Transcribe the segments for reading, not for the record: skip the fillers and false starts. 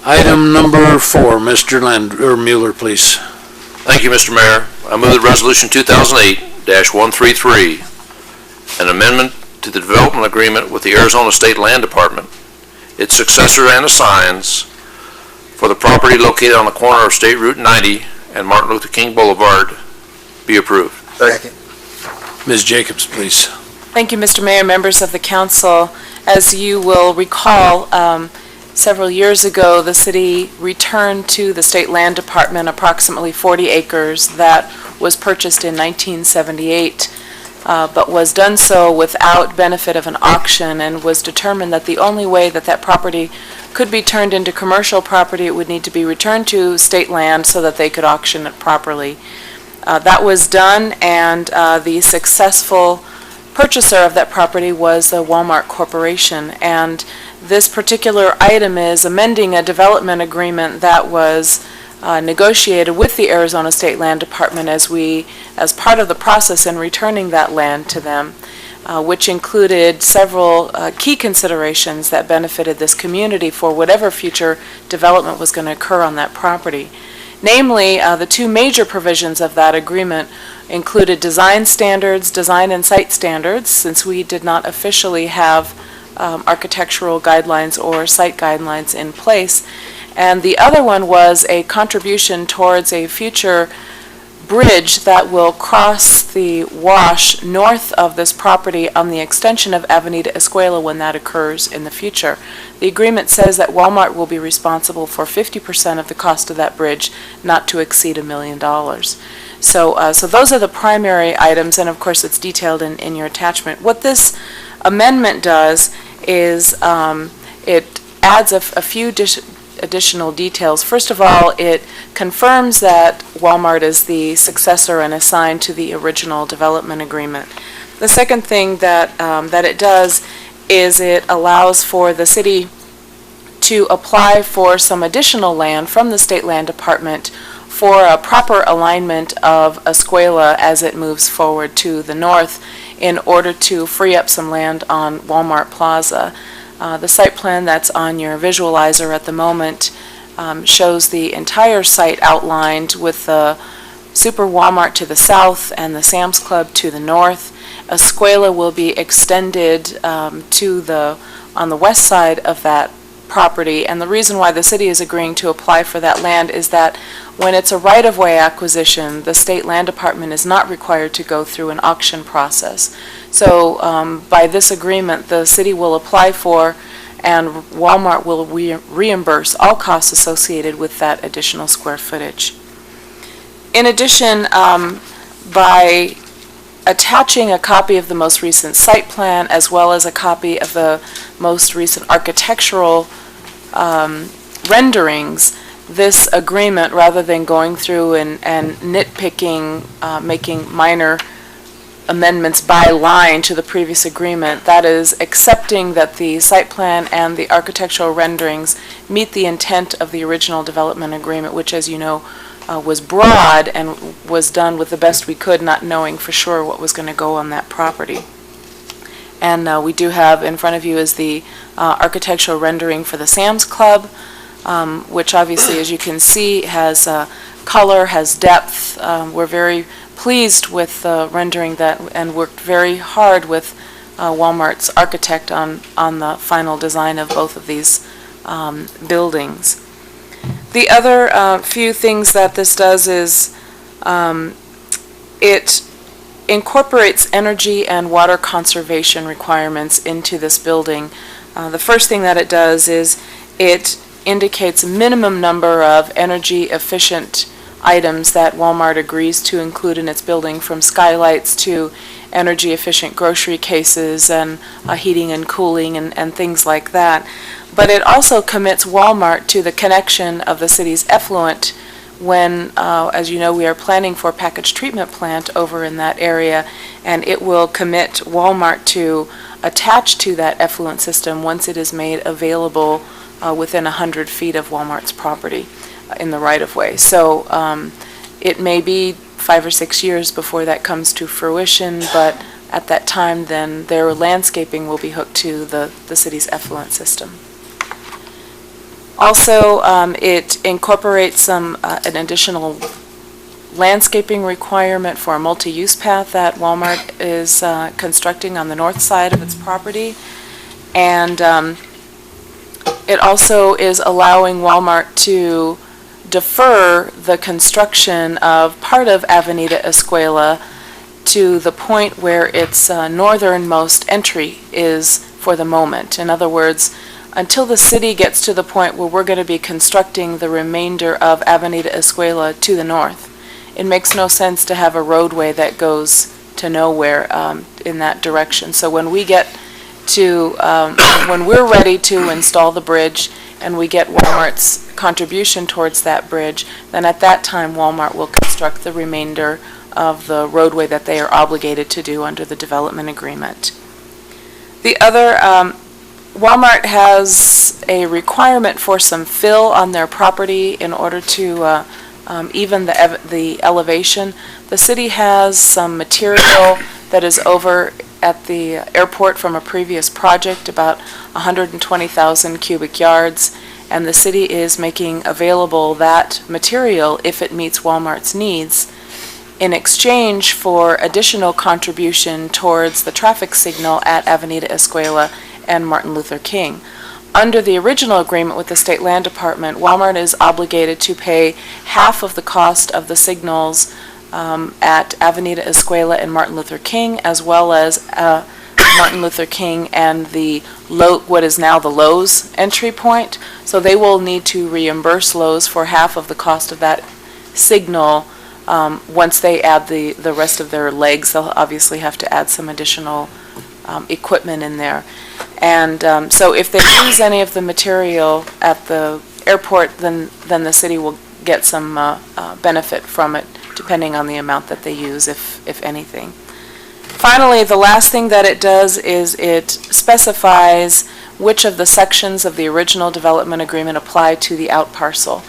Item number 4, Mr. Mueller, please. Thank you, Mr. Mayor. I move that Resolution 2008-133, an amendment to the development agreement with the Arizona State Land Department, its successor and assigns, for the property located on the corner of State Route 90 and Martin Luther King Boulevard be approved. Second. Ms. Jacobs, please. Thank you, Mr. Mayor, members of the council. As you will recall, several years ago, the city returned to the State Land Department approximately 40 acres that was purchased in 1978, but was done so without benefit of an auction, and was determined that the only way that that property could be turned into commercial property, it would need to be returned to state land so that they could auction it properly. That was done, and the successful purchaser of that property was the Walmart Corporation, and this particular item is amending a development agreement that was negotiated with the Arizona State Land Department as part of the process in returning that land to them, which included several key considerations that benefited this community for whatever future development was going to occur on that property. Namely, the two major provisions of that agreement included design standards, design and site standards, since we did not officially have architectural guidelines or site guidelines in place. And the other one was a contribution towards a future bridge that will cross the wash north of this property on the extension of Avenida Escuela when that occurs in the future. The agreement says that Walmart will be responsible for 50% of the cost of that bridge, not to exceed $1 million. So those are the primary items, and of course it's detailed in your attachment. What this amendment does is it adds a few additional details. First of all, it confirms that Walmart is the successor and assigned to the original development agreement. The second thing that it does is it allows for the city to apply for some additional land from the State Land Department for a proper alignment of Escuela as it moves forward to the north in order to free up some land on Walmart Plaza. The site plan that's on your visualizer at the moment shows the entire site outlined with the Super Walmart to the south and the Sam's Club to the north. Escuela will be extended on the west side of that property, and the reason why the city is agreeing to apply for that land is that when it's a right-of-way acquisition, the State Land Department is not required to go through an auction process. So by this agreement, the city will apply for and Walmart will reimburse all costs associated with that additional square footage. In addition, by attaching a copy of the most recent site plan as well as a copy of the most recent architectural renderings, this agreement, rather than going through and nitpicking, making minor amendments by line to the previous agreement, that is accepting that the site plan and the architectural renderings meet the intent of the original development agreement, which, as you know, was broad and was done with the best we could, not knowing for sure what was going to go on that property. And we do have in front of you is the architectural rendering for the Sam's Club, which obviously, as you can see, has color, has depth. We're very pleased with the rendering that and worked very hard with Walmart's architect on the final design of both of these buildings. The other few things that this does is it incorporates energy and water conservation requirements into this building. The first thing that it does is it indicates a minimum number of energy efficient items that Walmart agrees to include in its building, from skylights to energy efficient grocery cases and heating and cooling and things like that. But it also commits Walmart to the connection of the city's effluent when, as you know, we are planning for a package treatment plant over in that area, and it will commit Walmart to attach to that effluent system once it is made available within 100 feet of Walmart's property in the right-of-way. So it may be 5 or 6 years before that comes to fruition, but at that time then their landscaping will be hooked to the city's effluent system. Also, it incorporates an additional landscaping requirement for a multi-use path that Walmart is constructing on the north side of its property. And it also is allowing Walmart to defer the construction of part of Avenida Escuela to the point where its northernmost entry is for the moment. In other words, until the city gets to the point where we're going to be constructing the remainder of Avenida Escuela to the north, it makes no sense to have a roadway that goes to nowhere in that direction. So when we get to, when we're ready to install the bridge and we get Walmart's contribution towards that bridge, then at that time Walmart will construct the remainder of the roadway that they are obligated to do under the development agreement. The other, Walmart has a requirement for some fill on their property in order to even the elevation. The city has some material that is over at the airport from a previous project, about 120,000 cubic yards, and the city is making available that material if it meets Walmart's needs in exchange for additional contribution towards the traffic signal at Avenida Escuela and Martin Luther King. Under the original agreement with the State Land Department, Walmart is obligated to pay half of the cost of the signals at Avenida Escuela and Martin Luther King, as well as Martin Luther King and the what is now the Lowe's entry point. So they will need to reimburse Lowe's for half of the cost of that signal. Once they add the rest of their legs, they'll obviously have to add some additional equipment in there. And so if they use any of the material at the airport, then the city will get some benefit from it, depending on the amount that they use, if anything. Finally, the last thing that it does is it specifies which of the sections of the original development agreement apply to the out parcel.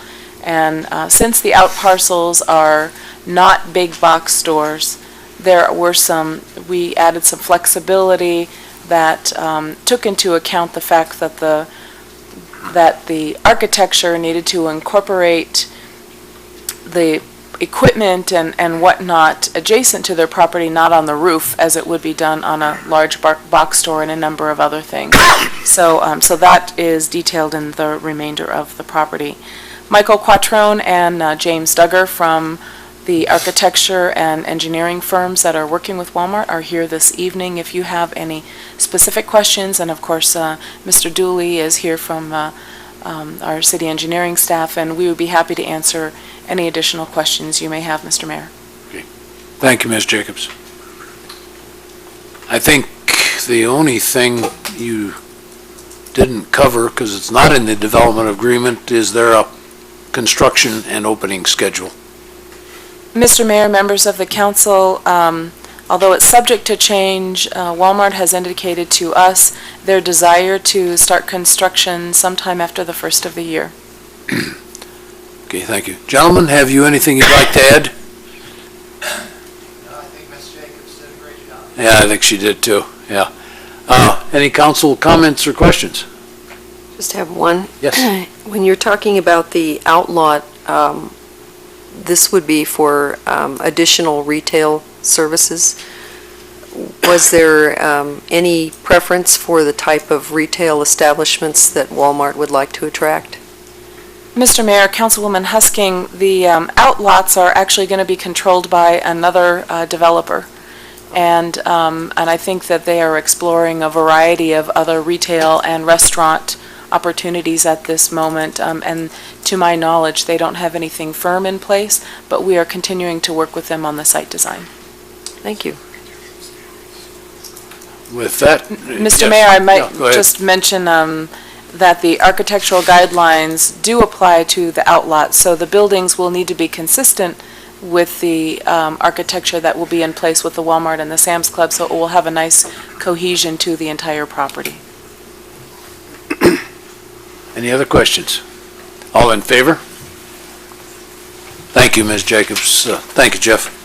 And since the out parcels are not big box stores, we added some flexibility that took into account the fact that the architecture needed to incorporate the equipment and whatnot adjacent to their property, not on the roof, as it would be done on a large box store and a number of other things. So that is detailed in the remainder of the property. Michael Quattrone and James Duggar from the architecture and engineering firms that are working with Walmart are here this evening if you have any specific questions. And of course, Mr. Dooley is here from our city engineering staff, and we would be happy to answer any additional questions you may have, Mr. Mayor. Okay. Thank you, Ms. Jacobs. I think the only thing you didn't cover, because it's not in the development agreement, is there a construction and opening schedule? Mr. Mayor, members of the council, although it's subject to change, Walmart has indicated to us their desire to start construction sometime after the first of the year. Okay, thank you. Gentlemen, have you anything you'd like to add? No, I think Ms. Jacobs did a great job. Yeah, I think she did too, yeah. Any council comments or questions? Just have one. Yes. When you're talking about the outlot, this would be for additional retail services. Was there any preference for the type of retail establishments that Walmart would like to attract? Mr. Mayor, Councilwoman Husking, the outlots are actually going to be controlled by another developer. And I think that they are exploring a variety of other retail and restaurant opportunities at this moment. And to my knowledge, they don't have anything firm in place, but we are continuing to work with them on the site design. Thank you. With that, Mr. yes. Mayor, I might go ahead. just mention that the architectural guidelines do apply to the outlots, so the buildings will need to be consistent with the architecture that will be in place with the Walmart and the Sam's Club, so it will have a nice cohesion to the entire property. Any other questions? All in favor? Thank you, Ms. Jacobs. Thank you, Jeff.